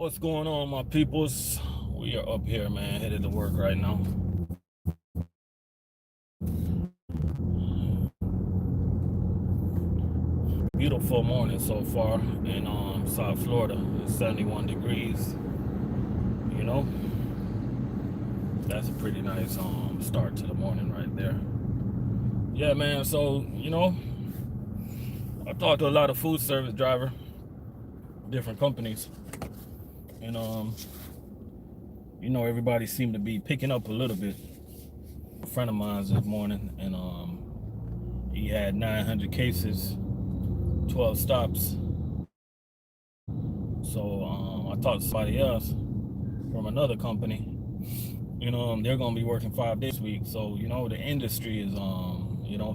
What's going on, my peoples? We are up here, man, headed to work right now. Beautiful morning so far in South Florida. It's 71 degrees. You know, that's a pretty nice start to the morning right there. Yeah, man. So I talked to a lot of food service driver, different companies, and everybody seemed to be picking up a little bit. A friend of mine this morning, and he had 900 cases, 12 stops. So I talked to somebody else from another company. They're gonna be working 5 days a week. So the industry is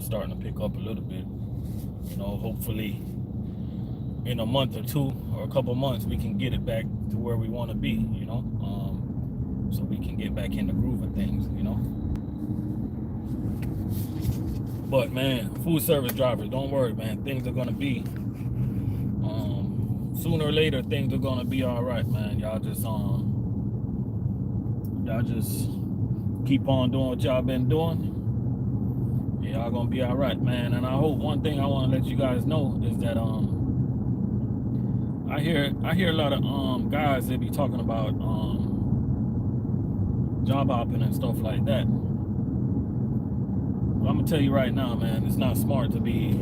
starting to pick up a little bit. Hopefully in a month or two or a couple months we can get it back to where we want to be. So we can get back in the groove of things. But man, food service drivers, don't worry, man. Things are gonna be sooner or later. Things are gonna be all right, man. Y'all just keep on doing what y'all been doing. Y'all gonna be all right, man. And I hope one thing I want to let you guys know is that I hear a lot of guys that be talking about job hopping and stuff like that. But I'm gonna tell you right now, man, it's not smart to be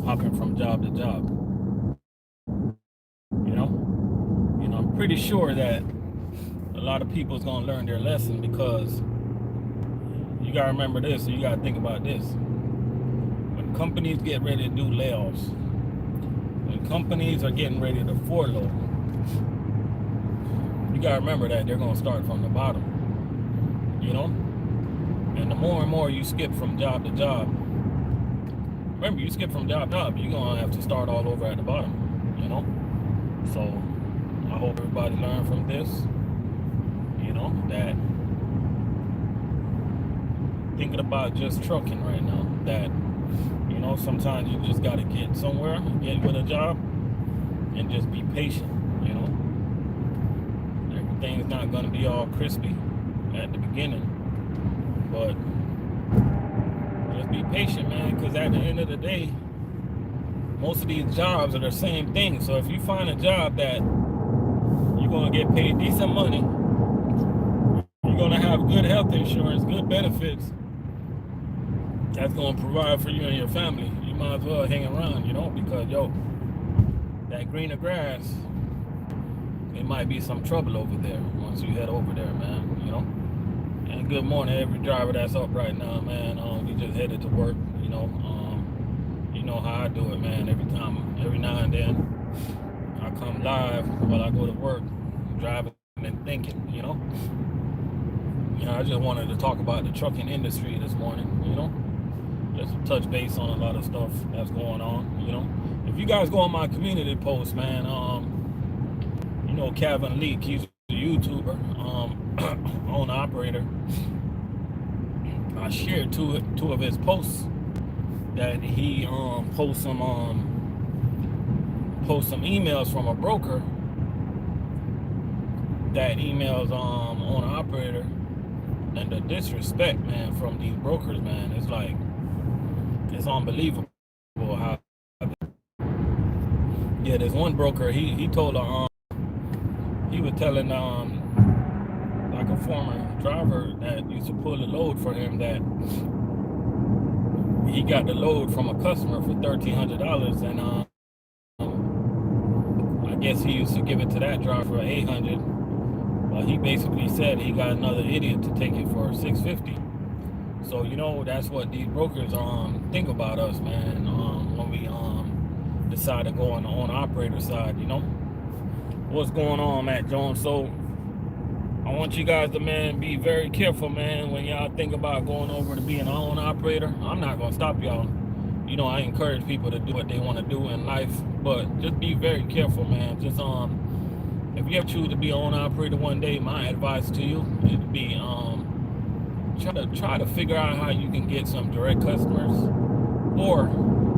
hopping from job to job. I'm pretty sure that a lot of people is gonna learn their lesson, because you gotta remember this, and you gotta think about this. When companies get ready to do layoffs, when companies are getting ready to furlough, you gotta remember that they're gonna start from the bottom. And the more and more you skip from job to job, remember, you skip from job to job, you're gonna have to start all over at the bottom. So I hope everybody learn from this. That thinking about just trucking right now, that sometimes you just got to get somewhere, get with a job, and just be patient. Everything's not going to be all crispy at the beginning, but just be patient, man, because at the end of the day, most of these jobs are the same thing. So if you find a job that you're going to get paid decent money, you're going to have good health insurance, good benefits, that's going to provide for you and your family, you might as well hang around, because that greener grass, it might be some trouble over there once you head over there, man. And good morning every driver that's up right now, man. We just headed to work. You know how I do it, man. Every now and then I come live while I go to work, driving and thinking. I just wanted to talk about the trucking industry this morning. Just touch base on a lot of stuff that's going on. If you guys go on my community post, man, Kevin Leak, he's a YouTuber, owner operator. I shared two of his posts that he post some emails from a broker that emails owner operator, and the disrespect, man, from these brokers, man, it's unbelievable how. Yeah, there's one broker, he told her he was telling like a former driver that used to pull a load for him, that he got the load from a customer for $1,300, and I guess he used to give it to that driver for $800. But he basically said he got another idiot to take it for $650. So that's what these brokers think about us, man. When we decide to go on the owner operator side, what's going on, Matt Jones? So I want you guys to, man, be very careful, man, when y'all think about going over to being an owner operator. I'm not gonna stop y'all. I encourage people to do what they want to do in life, but just be very careful, man. Just if you ever choose to be an owner operator one day, my advice to you would be try to figure out how you can get some direct customers, or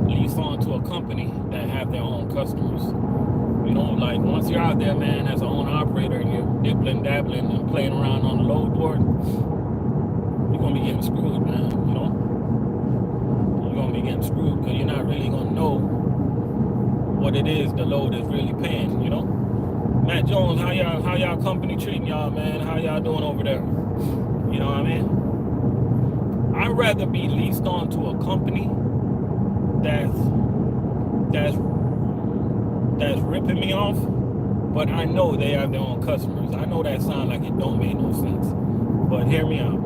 lease on to a company that have their own customers. You know, like once you're out there, man, as an owner operator and you're dibbling, dabbling, and playing around on the load board, you're gonna be getting screwed, man. You know, you're gonna be getting screwed because you're not really gonna know what it is the load is really paying. You know, Matt Jones, how y'all company treating y'all, man? How y'all doing over there? You know what I mean? I'd rather be leased on to a company that's ripping me off, but I know they have their own customers. I know that sounds like it don't make no sense, but hear me out.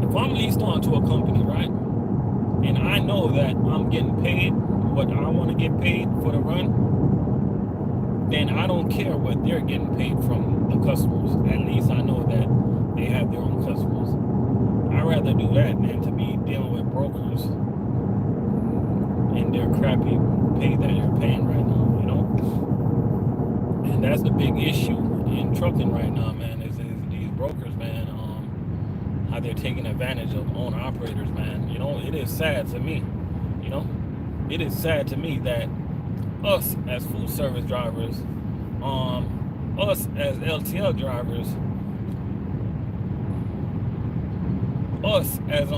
If I'm leased on to a company, right, and I know that I'm getting paid what I want to get paid for the run, then I don't care what they're getting paid from the customers. At least I know that they have their own customers. I'd rather do that than to be dealing with brokers and their crappy pay that you're paying right now, you know? And that's the big issue in trucking right now, man, is these brokers, man, how they're taking advantage of owner operators, man. You know, it is sad to me, you know? It is sad to me that us as food service drivers, us as LTL drivers, us as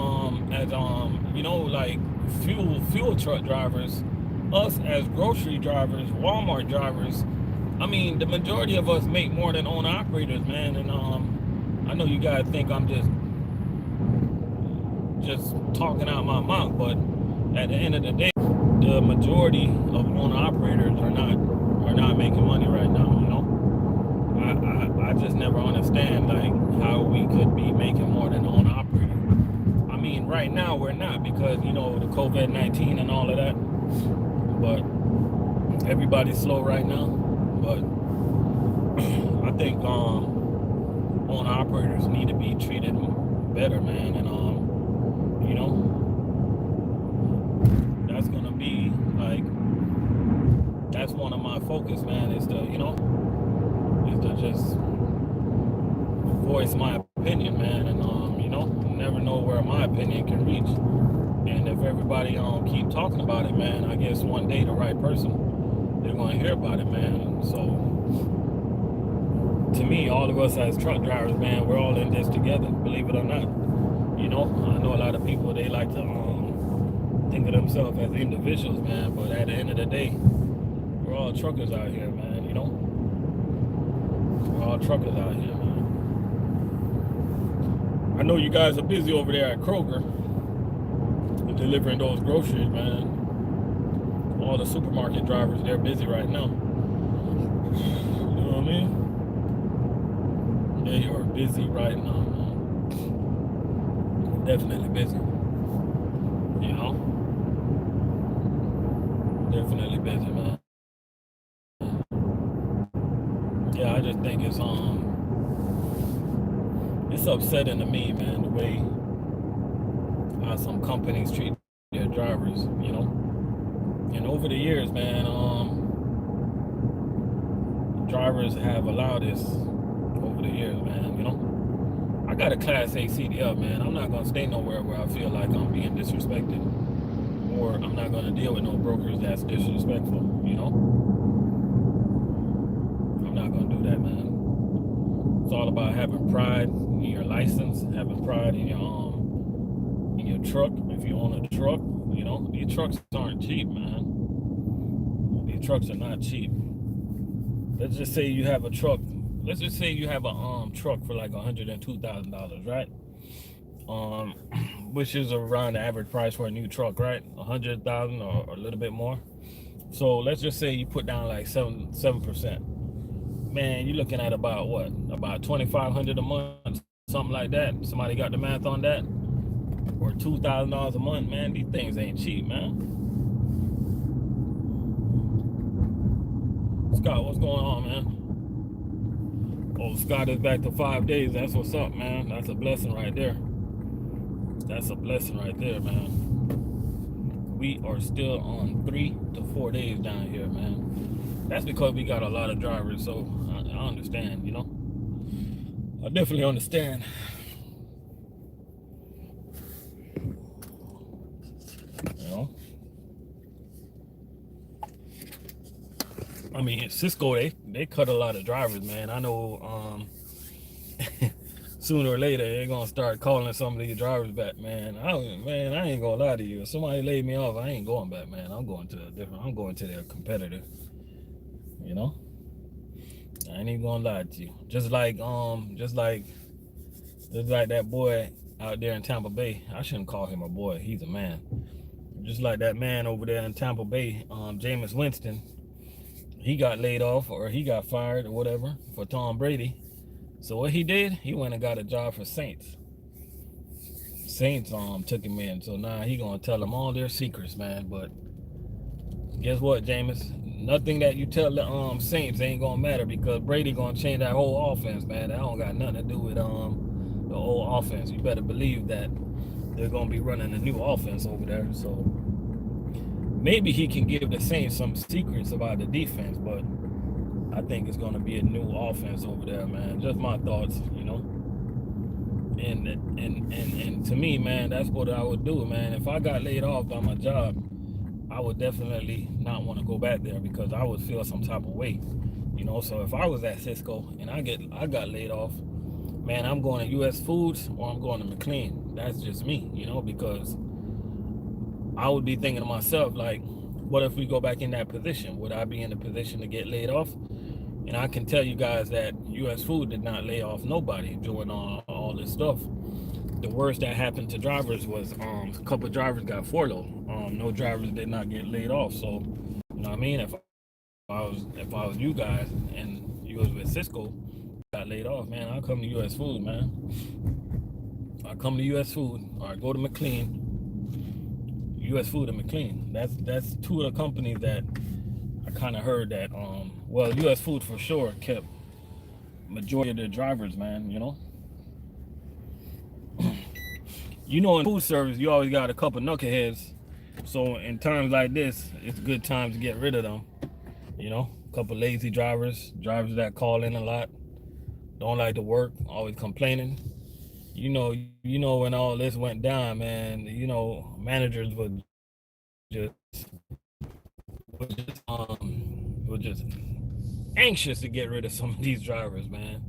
you know, like fuel truck drivers, us as grocery drivers, Walmart drivers. I mean, the majority of us make more than owner operators, man. And I know you guys think I'm just talking out my mouth, but at the end of the day, the majority of owner operators are not making money right now. You know, I just never understand like how we could be making more than owner operator. I mean, right now we're not because, you know, the COVID-19 and all of that. But everybody's slow right now. But I think owner operators need to be treated better, man. And you know, that's gonna be like, that's one of my focus, man, is to, you know, is to just voice my opinion, man. And you know, you never know where my opinion can reach. And if everybody keep talking about it, man, I guess one day the right person, they're gonna hear about it, man. So to me, all of us as truck drivers, man, we're all in this together, believe it or not. You know, I know a lot of people, they like to think of themselves as individuals, man, but at the end of the day, we're all truckers out here, man. You know, we're all truckers out here, man. I know you guys are busy over there at Kroger delivering those groceries, man. All the supermarket drivers, they're busy right now. You know what I mean? They are busy right now, man. Definitely busy. You know? Definitely busy, man. Yeah, I just think it's upsetting to me, man, the way how some companies treat their drivers, you know. And over the years, man, drivers have allowed this over the years, man, you know. I got a Class A CDL, man. I'm not gonna stay nowhere where I feel like I'm being disrespected, or I'm not gonna deal with no brokers that's disrespectful, you know. I'm not gonna do that, man. It's all about having pride in your license, having pride in your truck. If you own a truck, you know, these trucks aren't cheap, man. These trucks are not cheap. Let's just say you have a truck. Let's just say you have a truck for like $102,000, right? Which is around the average price for a new truck, right? 100,000 or a little bit more. So let's just say you put down like 7%. Man, you're looking at about what? About $2,500 a month, something like that. Somebody got the math on that? Or $2,000 a month, man. These things ain't cheap, man. Scott, what's going on, man? Oh, Scott is back to 5 days. That's what's up, man. That's a blessing right there. That's a blessing right there, man. We are still on 3 to 4 days down here, man. That's because we got a lot of drivers, so I understand, you know. I definitely understand. You know. mean, Cisco, they cut a lot of drivers, man. I know sooner or later they're gonna start calling some of these drivers back, man. I ain't gonna lie to you. If somebody laid me off, I ain't going back, man. I'm going to a different. I'm going to their competitor. You know, I ain't even gonna lie to you. Just like that boy out there in Tampa Bay. I shouldn't call him a boy. He's a man. Just like that man over there in Tampa Bay, Jameis Winston. He got laid off or he got fired or whatever for Tom Brady. So what he did, he went and got a job for Saints. Saints took him in. So now he gonna tell them all their secrets, man. But guess what, Jameis? Nothing that you tell the Saints ain't gonna matter because Brady gonna change that whole offense, man. That don't got nothing to do with the whole offense. You better believe that they're gonna be running a new offense over there. So maybe he can give the Saints some secrets about the defense, but I think it's gonna be a new offense over there, man. Just my thoughts, you know. And to me, man, that's what I would do, man. If I got laid off by my job, I would definitely not want to go back there because I would feel some type of way, you know. So if I was at Cisco and I got laid off, man, I'm going to U.S. Foods or I'm going to McLean. That's just me, you know, because I would be thinking to myself, like, what if we go back in that position? Would I be in a position to get laid off? And I can tell you guys that U.S. Food did not lay off nobody during all this stuff. The worst that happened to drivers was a couple of drivers got furloughed. No drivers did not get laid off. So, you know what I mean? If I was you guys and you was with Cisco, got laid off, man, I'll come to U.S. Food, man. I come to U.S. Food or I go to McLean. U.S. Food and McLean. That's two of the companies that I kind of heard that well, U.S. Food for sure kept majority of their drivers, man, you know. You know, in food service, you always got a couple knuckleheads. So in times like this, it's a good time to get rid of them. You know, a couple lazy drivers that call in a lot, don't like to work, always complaining. You know when all this went down, man. You know, managers just were just anxious to get rid of some of these drivers, man.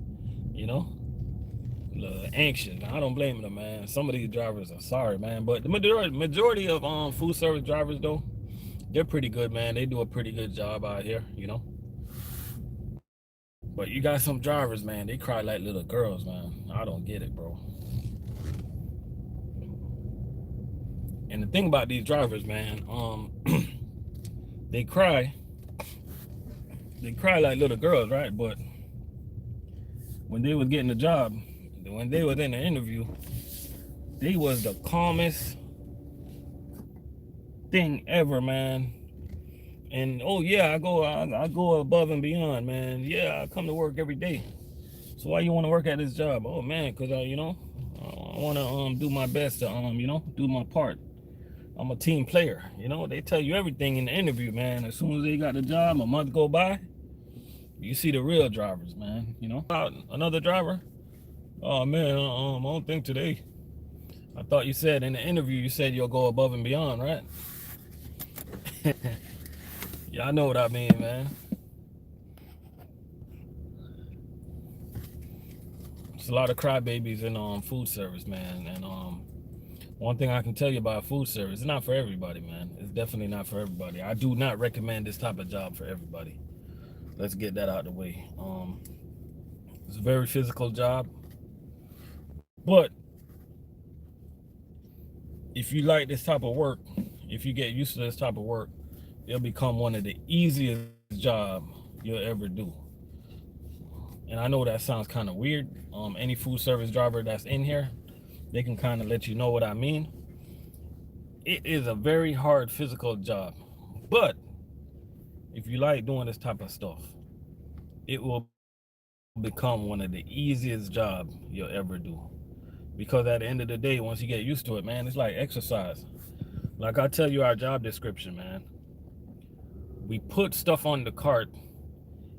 You know, anxious. I don't blame them, man. Some of these drivers are sorry, man. But the majority of food service drivers, though, they're pretty good, man. They do a pretty good job out here, you know. But you got some drivers, man. They cry like little girls, man. I don't get it, bro. And the thing about these drivers, man, they cry like little girls, right? But when they was getting the job, when they was in the interview, they was the calmest thing ever, man. And oh yeah, I go above and beyond, man. Yeah, I come to work every day. So why you want to work at this job? Oh man, because I want to do my best to do my part. I'm a team player, you know. They tell you everything in the interview, man. As soon as they got the job, a month go by, you see the real drivers, man. You know, another driver. Oh man, I don't think today. I thought you said in the interview you said you'll go above and beyond, right? Yeah, I know what I mean, man. It's a lot of crybabies in food service, man. And one thing I can tell you about food service, it's not for everybody, man. It's definitely not for everybody. I do not recommend this type of job for everybody. Let's get that out of the way. It's a very physical job, but if you like this type of work, if you get used to this type of work, it'll become one of the easiest jobs you'll ever do. And I know that sounds kind of weird. Any food service driver that's in here, they can kind of let you know what I mean. It is a very hard physical job, but if you like doing this type of stuff, it will become one of the easiest jobs you'll ever do. Because at the end of the day, once you get used to it, man, it's like exercise. Like I tell you our job description, man. We put stuff on the cart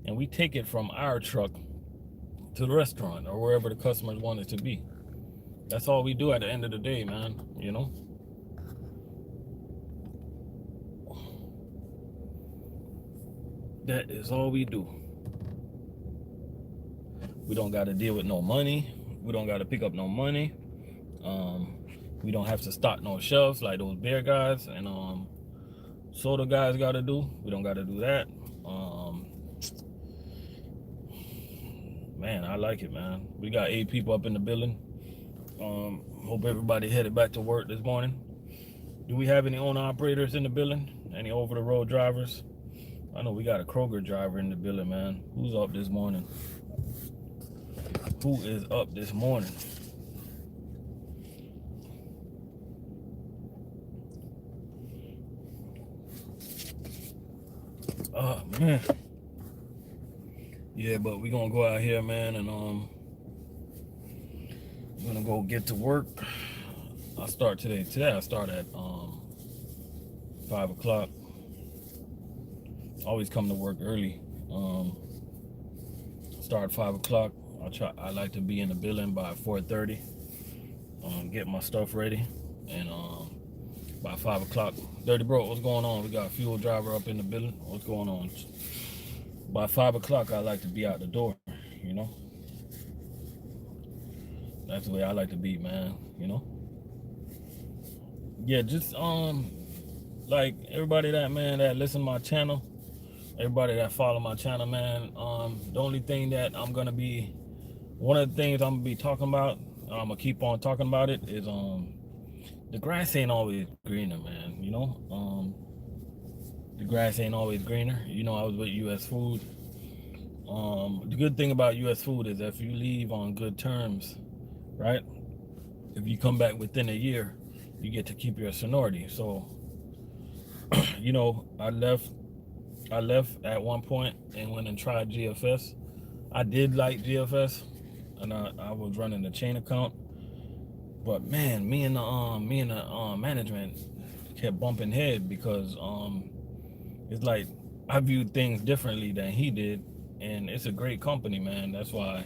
and we take it from our truck to the restaurant or wherever the customers want it to be. That's all we do at the end of the day, man, you know? That is all we do. We don't got to deal with no money. We don't got to pick up no money. We don't have to stock no shelves like those beer guys and soda guys got to do. We don't got to do that. Man, I like it, man. We got 8 people up in the building. Hope everybody headed back to work this morning. Do we have any owner operators in the building? Any over-the-road drivers? I know we got a Kroger driver in the building, man. Who's up this morning? Who is up this morning? Oh, man. Yeah, but we gonna go out here, man, and we're gonna go get to work. I start today. Today I start at 5 o'clock. Always come to work early. Start 5 o'clock. I like to be in the building by 4:30. Get my stuff ready, and by 5 o'clock. Dirty Bro, what's going on? We got a fuel driver up in the building. What's going on? By 5 o'clock, I like to be out the door. You know, that's the way I like to be, man. You know. Yeah, just like everybody that listen to my channel, everybody that follow my channel, man. The only thing that one of the things I'm gonna be talking about, I'm gonna keep on talking about it, is the grass ain't always greener, man. You know, the grass ain't always greener. You know, I was with U.S. Food. The good thing about U.S. Food is if you leave on good terms, right? If you come back within a year, you get to keep your seniority. So, you know, I left at one point and went and tried GFS. I did like GFS, and I was running the chain account. But man, me and the management kept bumping head because it's like I viewed things differently than he did, and it's a great company, man. That's why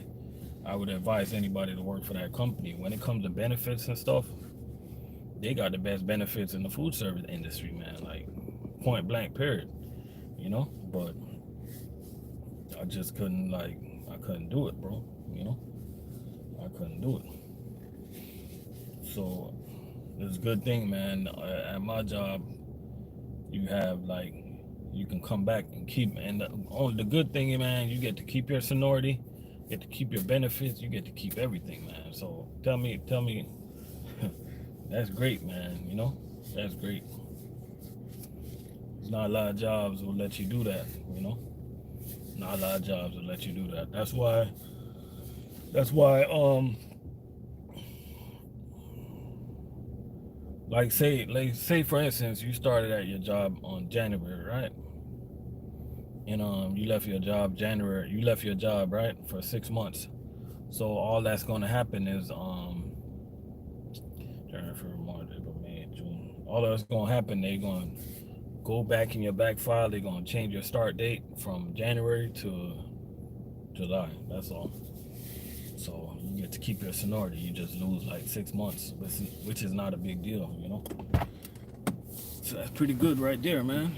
I would advise anybody to work for that company. When it comes to benefits and stuff, they got the best benefits in the food service industry, man. Like point blank, period. You know, but I just couldn't do it, bro. You know, I couldn't do it. So it's a good thing, man. At my job, you can come back and keep, and the good thing, man, you get to keep your seniority, get to keep your benefits, you get to keep everything, man. So tell me, that's great, man. You know, that's great. There's not a lot of jobs will let you do that, you know. Not a lot of jobs will let you do that. That's why like say for instance, you started at your job on January, right? And you left your job January. You left your job, right, for 6 months. So all that's going to happen is January, February, March, April, May, June. All that's going to happen, they're going to go back in your back file. They're going to change your start date from January to July. That's all. So you get to keep your seniority. You just lose like 6 months, which is not a big deal, you know. So that's pretty good right there, man.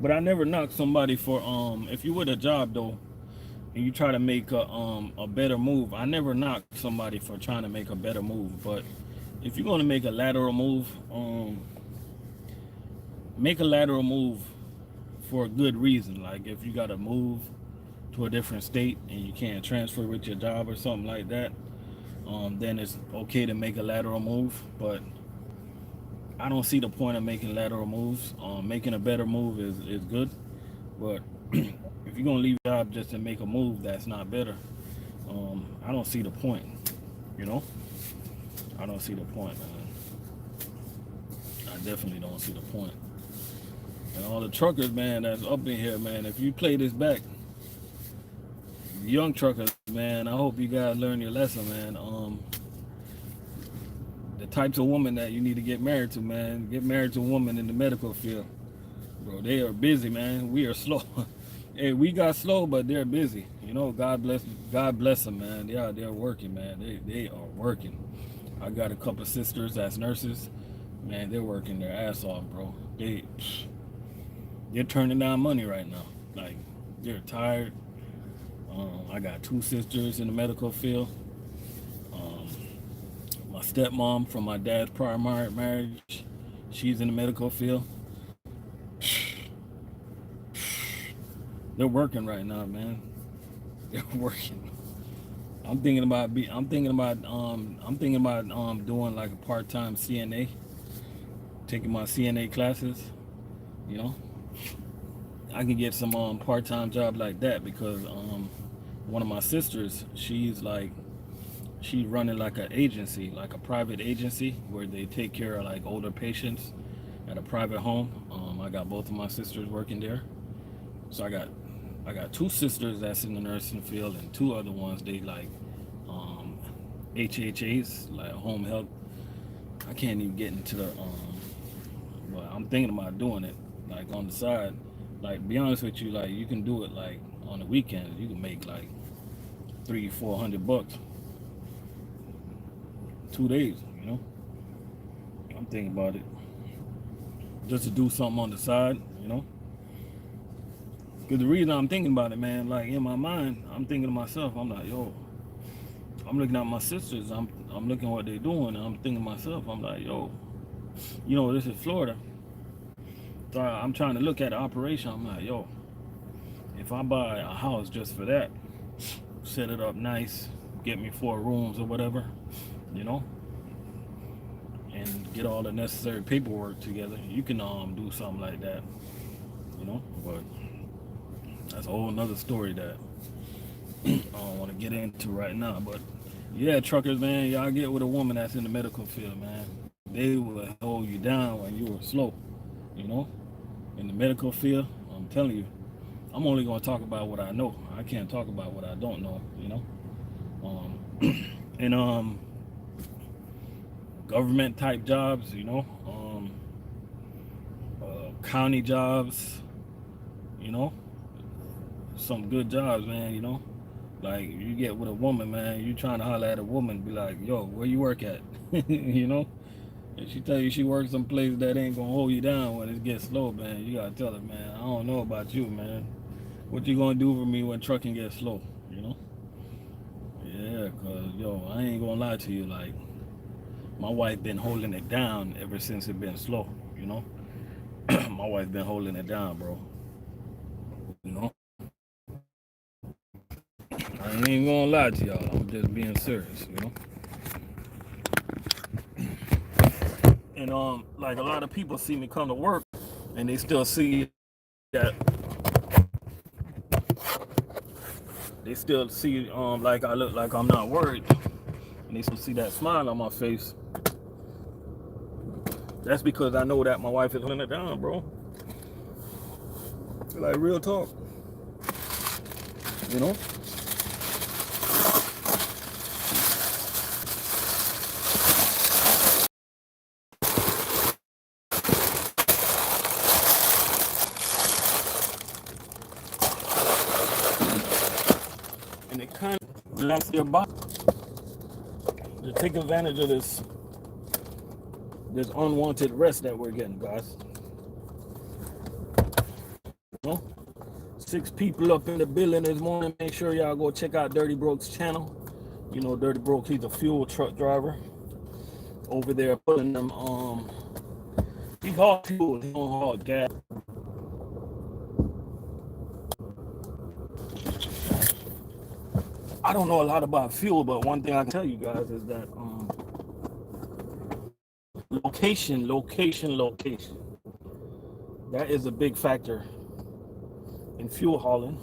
But I never knock somebody for if you with a job though, and you try to make a better move. I never knock somebody for trying to make a better move. But if you're gonna make a lateral move, make a lateral move for a good reason. Like if you gotta move to a different state and you can't transfer with your job or something like that, then it's okay to make a lateral move. But I don't see the point of making lateral moves. Making a better move is good, but if you're gonna leave your job just to make a move that's not better, I don't see the point. You know, I don't see the point, man. I definitely don't see the point. And all the truckers, man, that's up in here, man. If you play this back, young truckers, man, I hope you guys learn your lesson, man. The types of women that you need to get married to, man. Get married to a woman in the medical field. Bro, they are busy, man. We are slow. Hey, we got slow, but they're busy. You know, God bless them, man. They're working, man. They are working. I got a couple sisters that's nurses. Man, they're working their ass off, bro. They're turning down money right now. Like, they're tired. I got two sisters in the medical field. Um, my stepmom from my dad's prior marriage, she's in the medical field. They're working right now, man. They're working. I'm thinking about doing like a part-time CNA, taking my CNA classes. You know, I can get some part-time job like that because one of my sisters, she's running like an agency, like a private agency where they take care of like older patients at a private home. I got both of my sisters working there, so I got two sisters that's in the nursing field and two other ones they like HHAs, like home health. I can't even get into the but I'm thinking about doing it like on the side. Like, be honest with you, like you can do it like on the weekends. You can make like $300-400 2 days. You know, I'm thinking about it just to do something on the side. You know, because the reason I'm thinking about it, man, like in my mind, I'm thinking to myself, I'm like, yo, I'm looking at my sisters. I'm looking at what they're doing. And I'm thinking to myself, I'm like, yo, you know, this is Florida. So I'm trying to look at the operation. I'm like, yo, if I buy a house just for that, set it up nice, get me 4 rooms or whatever, you know, and get all the necessary paperwork together, you can do something like that, you know. But that's a whole nother story that I don't want to get into right now. But yeah, truckers, man, y'all get with a woman that's in the medical field, man. They will hold you down when you are slow, you know. In the medical field, I'm telling you, I'm only going to talk about what I know. I can't talk about what I don't know, you know. And government type jobs, you know, county jobs, you know, some good jobs, man, you know. Like, you get with a woman, man, you trying to holler at a woman, be like, yo, where you work at? You know. If she tell you she works some place that ain't gonna hold you down when it gets slow, man, you gotta tell her, man, I don't know about you, man. What you gonna do for me when trucking gets slow, you know? Yeah, cause yo, I ain't gonna lie to you, like, my wife been holding it down ever since it been slow, you know? My wife been holding it down, bro. You know? I ain't even gonna lie to y'all, I'm just being serious, you know? And like a lot of people see me come to work and they still see that like I look like I'm not worried, and they still see that smile on my face. That's because I know that my wife is holding it down, bro. Like, real talk, you know. And it kind of relaxes your body to take advantage of this unwanted rest that we're getting, guys. You know? 6 people up in the building this morning. Make sure y'all go check out Dirty Broke's channel. You know, Dirty Broke, he's a fuel truck driver over there putting them he hauls fuel, he don't haul gas. I don't know a lot about fuel, but one thing I can tell you guys is that location. That is a big factor in fuel hauling.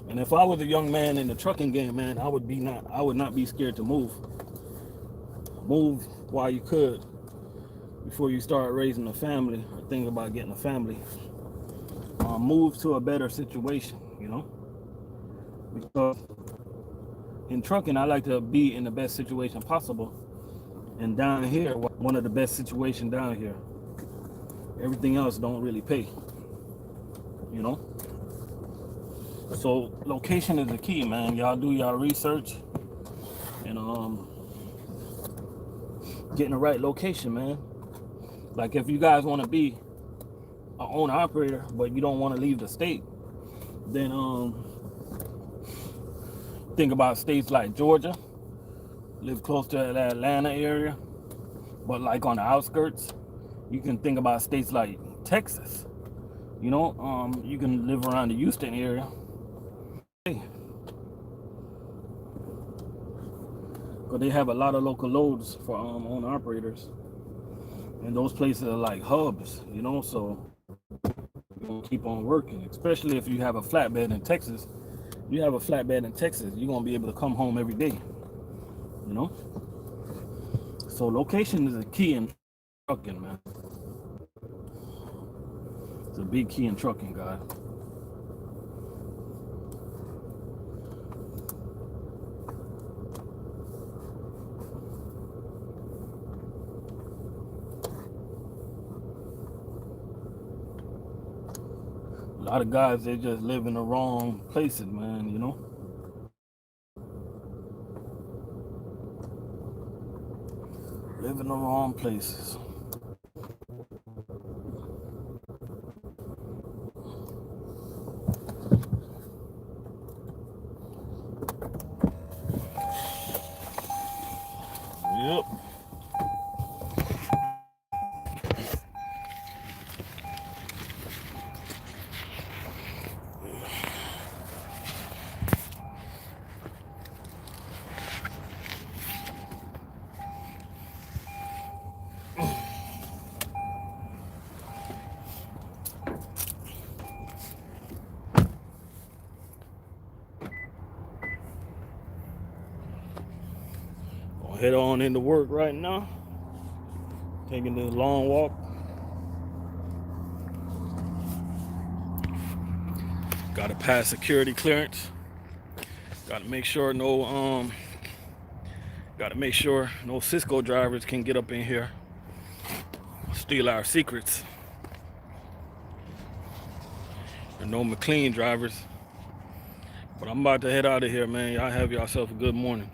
And if I was a young man in the trucking game, man, I would not be scared to move. Move while you could before you start raising a family or thinking about getting a family. Move to a better situation, you know. Because in trucking, I like to be in the best situation possible. And down here, one of the best situations down here. Everything else don't really pay, you know. So location is the key, man. Y'all do y'all research, and getting the right location, man. Like if you guys want to be an owner operator, but you don't want to leave the state, then think about states like Georgia, live close to the Atlanta area, but like on the outskirts. You can think about states like Texas. You know, you can live around the Houston area. Because they have a lot of local loads for owner operators. And those places are like hubs, you know, so you're going to keep on working. Especially if you have a flatbed in Texas. You have a flatbed in Texas, you're going to be able to come home every day, you know. So location is a key in trucking, man. It's a big key in trucking, guys. A lot of guys, they just live in the wrong places, man, you know. Live in the wrong places. Yep. Gonna head on into work right now. Taking this long walk. Got to pass security clearance. Got to make sure no Cisco drivers can get up in here, steal our secrets. And no McLean drivers. But I'm about to head out of here, man. Y'all have yourself a good morning.